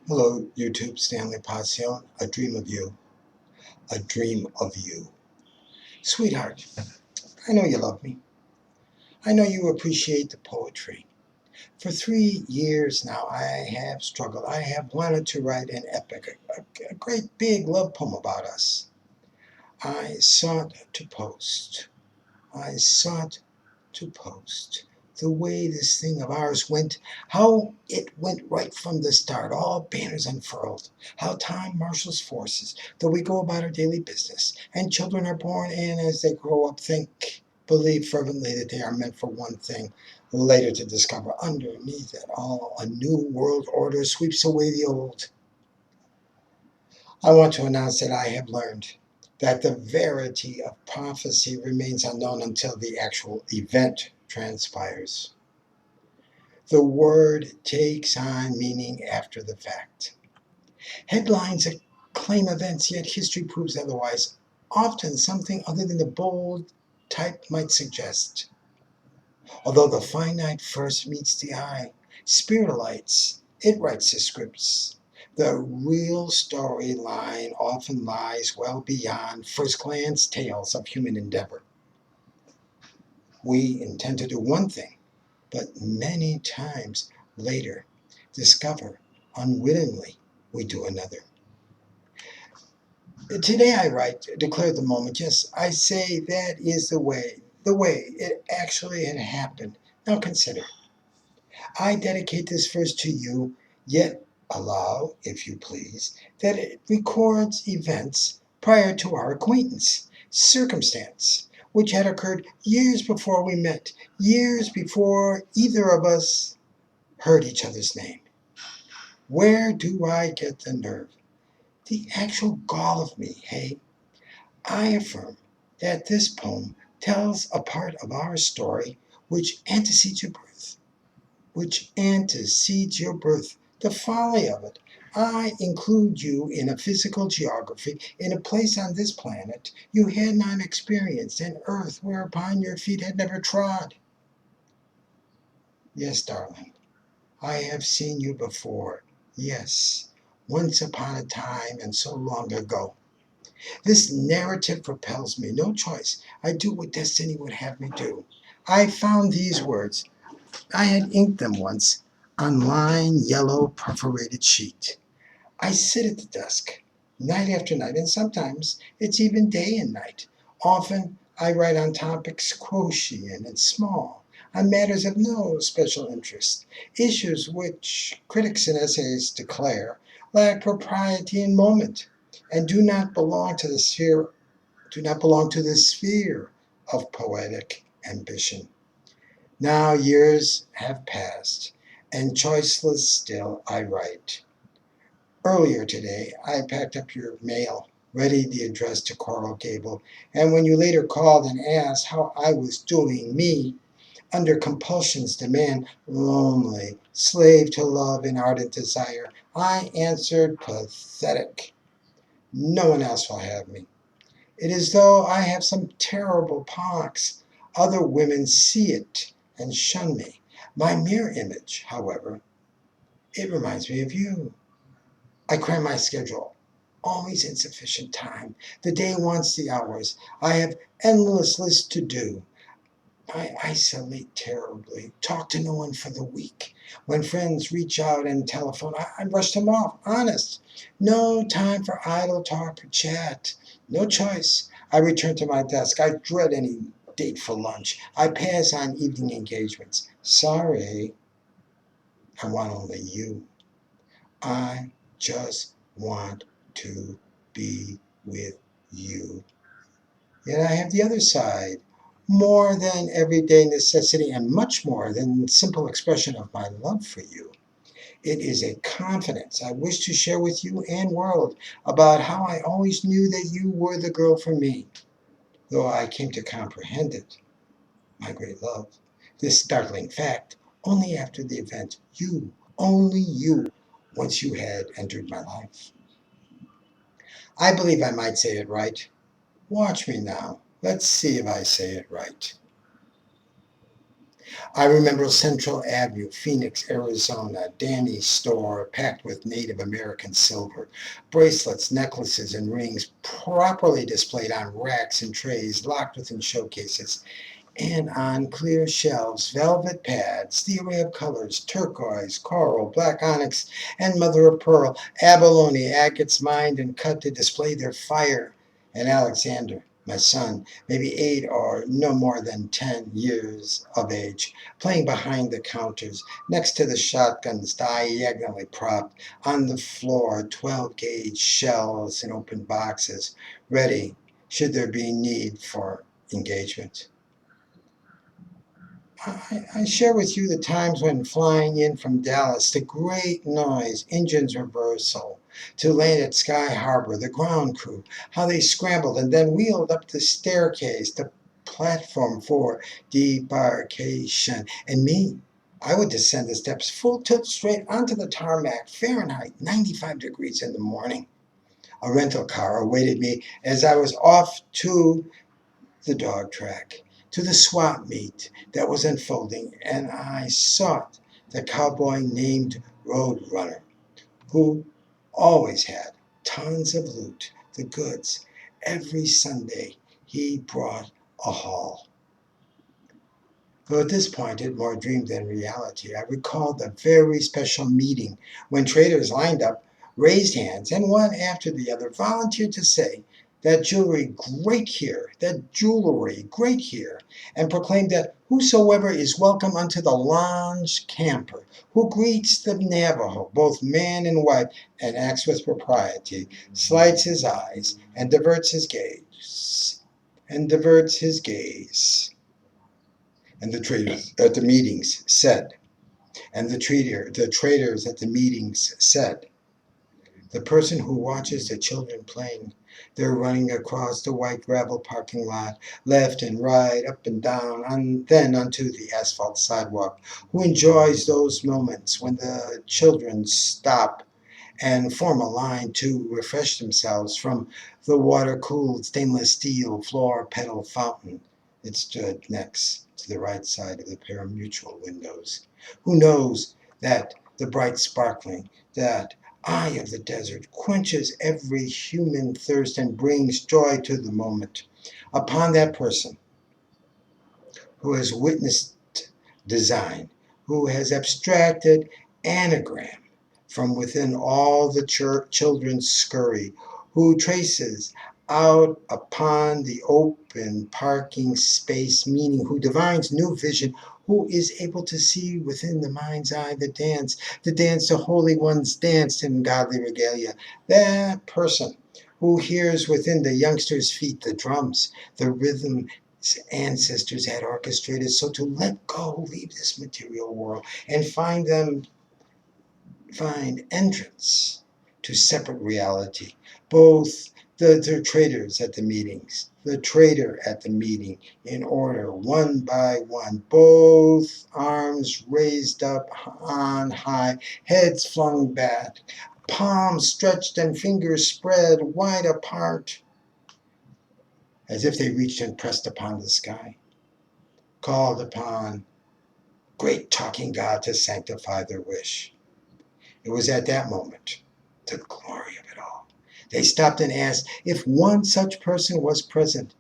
Hello, YouTube, Stanley Pacion. A dream of you. A dream of you. Sweetheart, I know you love me. I know you appreciate the poetry. For 3 years now, I have struggled. I have wanted to write an epic, a great big love poem about us. I sought to post. I sought to post. The way this thing of ours went, how it went right from the start, all banners unfurled, how time marshals forces, though we go about our daily business, and children are born, and as they grow up, believe fervently that they are meant for one thing, later to discover underneath it all a new world order sweeps away the old. I want to announce that I have learned that the verity of prophecy remains unknown until the actual event transpires. The word takes on meaning after the fact. Headlines acclaim events, yet history proves otherwise, often something other than the bold type might suggest. Although the finite first meets the eye, spirit alights, it writes the scripts. The real storyline often lies well beyond first glance tales of human endeavor. We intend to do one thing, but many times later discover unwittingly we do another. Today I write, declare the moment. Yes, I say that is the way it actually had happened. Now consider, I dedicate this verse to you, yet allow, if you please, that it records events prior to our acquaintance, circumstance, which had occurred years before we met, years before either of us heard each other's name. Where do I get the nerve? The actual gall of me, hey? I affirm that this poem tells a part of our story which antecedes your birth, the folly of it. I include you in a physical geography, in a place on this planet you had not experienced, an earth whereupon your feet had never trod. Yes, darling, I have seen you before. Yes, once upon a time and so long ago. This narrative propels me, no choice. I do what destiny would have me do. I found these words. I had inked them once on lined yellow perforated sheet. I sit at the desk, night after night, and sometimes it's even day and night. Often I write on topics quotient and small, on matters of no special interest, issues which critics and essayists declare lack propriety and moment, and do not belong to the sphere of poetic ambition. Now years have passed, and choiceless still I write. Earlier today, I packed up your mail, ready the address to Coral Gable, and when you later called and asked how I was doing, me, under compulsion's demand, lonely, slave to love and ardent desire, I answered pathetic. No one else will have me. It is though I have some terrible pox. Other women see it and shun me. My mere image, however, it reminds me of you. I cram my schedule. Always insufficient time. The day wants the hours. I have endless lists to do. I isolate terribly. Talk to no one for the week. When friends reach out and telephone, I brush them off. Honest. No time for idle talk or chat. No choice. I return to my desk. I dread any date for lunch. I pass on evening engagements. Sorry, I want only you. I just want to be with you. Yet I have the other side, more than everyday necessity and much more than simple expression of my love for you. It is a confidence I wish to share with you and world about how I always knew that you were the girl for me, though I came to comprehend it, my great love, this startling fact, only after the event, you, only you, once you had entered my life. I believe I might say it right. Watch me now. Let's see if I say it right. I remember Central Avenue, Phoenix, Arizona, Danny's store packed with Native American silver, bracelets, necklaces, and rings properly displayed on racks and trays locked within showcases, and on clear shelves, velvet pads, the array of colors, turquoise, coral, black onyx, and mother of pearl, abalone, agates mined and cut to display their fire. And Alexander, my son, maybe 8 or no more than 10 years of age, playing behind the counters, next to the shotguns diagonally propped, on the floor, 12-gauge shells and open boxes, ready should there be need for engagement. I share with you the times when flying in from Dallas, the great noise, engines reversal, to land at Sky Harbor, the ground crew, how they scrambled and then wheeled up the staircase, the platform for debarkation. And me, I would descend the steps full tilt straight onto the tarmac, Fahrenheit 95 degrees in the morning. A rental car awaited me as I was off to the dog track, to the swap meet that was unfolding, and I sought the cowboy named Roadrunner, who always had tons of loot, the goods. Every Sunday he brought a haul. Though at this point it more dream than reality, I recalled a very special meeting when traders lined up, raised hands, and one after the other volunteered to say, "That jewelry great here, that jewelry great here," and proclaimed that whosoever is welcome unto the lounge camper, who greets the Navajo, both man and wife, and acts with propriety, slights his eyes, and diverts his gaze. And the traders at the meetings said, the traders at the meetings said, the person who watches the children playing, they're running across the white gravel parking lot, left and right, up and down, then onto the asphalt sidewalk, who enjoys those moments when the children stop and form a line to refresh themselves from the water-cooled stainless steel floor pedal fountain. It stood next to the right side of the pari-mutuel windows. Who knows that the bright sparkling, that eye of the desert, quenches every human thirst and brings joy to the moment. Upon that person who has witnessed design, who has abstracted anagram from within all the children's scurry, who traces out upon the open parking space meaning, who divines new vision, who is able to see within the mind's eye the dance the holy ones danced in godly regalia. That person who hears within the youngster's feet the drums, the rhythm ancestors had orchestrated, so to let go, leave this material world, and find entrance to separate reality. Both the traders at the meetings, the trader at the meeting, in order, one by one, both arms raised up on high, heads flung back, palms stretched and fingers spread wide apart, as if they reached and pressed upon the sky, called upon great talking God to sanctify their wish. It was at that moment, the glory of it all, they stopped and asked if one such person was present.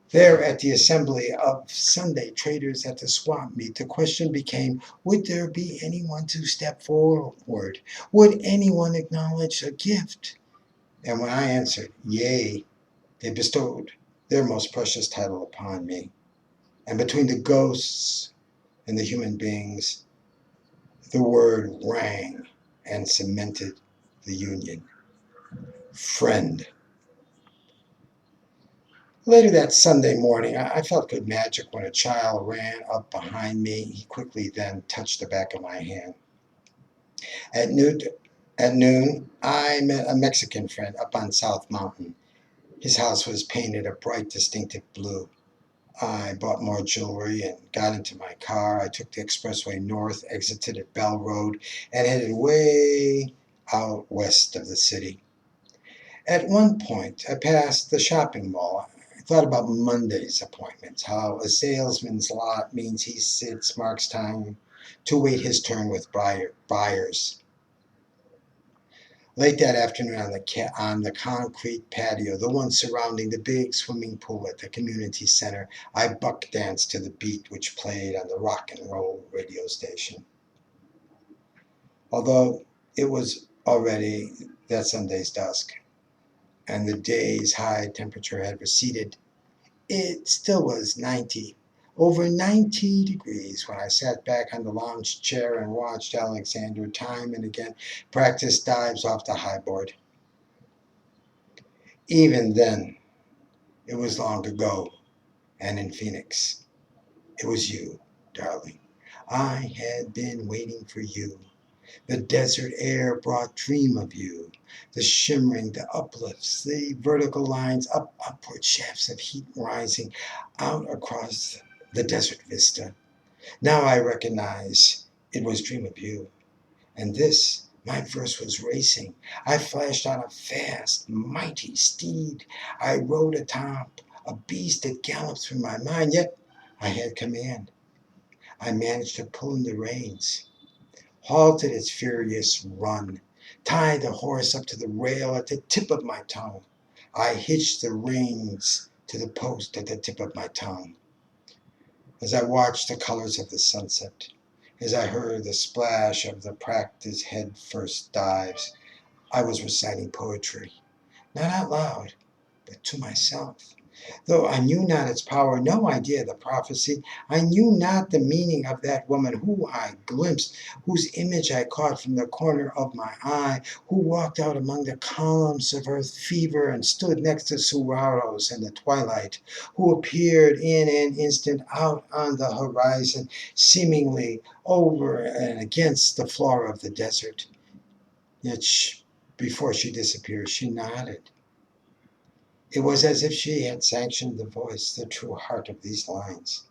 There at the assembly of Sunday traders at the swap meet, the question became, would there be anyone to step forward? Would anyone acknowledge a gift? And when I answered, yea, they bestowed their most precious title upon me. And between the ghosts and the human beings, the word rang and cemented the union. Friend. Later that Sunday morning, I felt good magic when a child ran up behind me. He quickly then touched the back of my hand. At noon, at noon, I met a Mexican friend up on South Mountain. His house was painted a bright, distinctive blue. I bought more jewelry and got into my car. I took the expressway north, exited at Bell Road, and headed way out west of the city. At one point, I passed the shopping mall. thought about Monday's appointments, how a salesman's lot means he sits, marks time to wait his turn with buyers. Late that afternoon on the concrete patio, the one surrounding the big swimming pool at the community center, I buck danced to the beat which played on the rock and roll radio station. Although it was already that Sunday's dusk, and the day's high temperature had receded, it still was over 90 degrees when I sat back on the lounge chair and watched Alexander time and again practice dives off the high board. Even then, it was long ago, and in Phoenix. It was you, darling. I had been waiting for you. The desert air brought dream of you. The shimmering, the uplifts, the vertical lines, upward shafts of heat rising out across the desert vista. Now I recognize it was dream of you. And this, my verse was racing. I flashed on a fast, mighty steed. I rode atop a beast that galloped through my mind, yet I had command. I managed to pull in the reins, halted its furious run, tied the horse up to the rail at the tip of my tongue. I hitched the reins to the post at the tip of my tongue. As I watched the colors of the sunset, as I heard the splash of the practice head first dives, I was reciting poetry, not out loud, but to myself. Though I knew not its power, no idea the prophecy, I knew not the meaning of that woman who I glimpsed, whose image I caught from the corner of my eye, who walked out among the columns of earth fever and stood next to saguaros in the twilight, who appeared in an instant out on the horizon, seemingly over and against the floor of the desert. Yet before she disappeared, she nodded. It was as if she had sanctioned the voice, the true heart of these lines.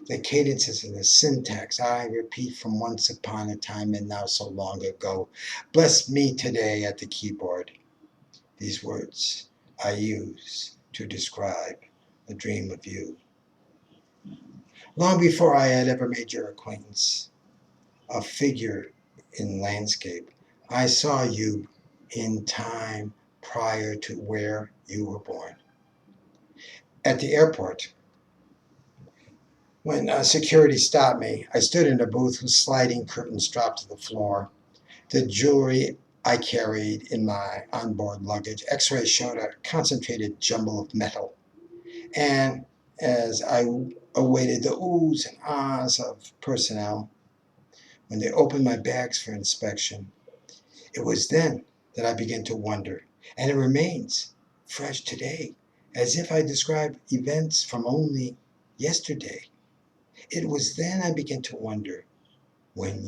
The cadences and the syntax I repeat from once upon a time and now so long ago. Bless me today at the keyboard. These words I use to describe a dream of you. Long before I had ever made your acquaintance, a figure in landscape, I saw you in time prior to where you were born. At the airport, when security stopped me, I stood in a booth whose sliding curtains dropped to the floor. The jewelry I carried in my onboard luggage, x-rays showed a concentrated jumble of metal. And as I awaited the oohs and ahs of personnel, when they opened my bags for inspection, it was then that I began to wonder, and it remains fresh today, as if I described events from only yesterday. It was then I began to wonder when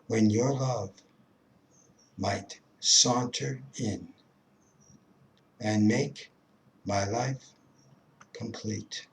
your love might saunter in and make my life complete.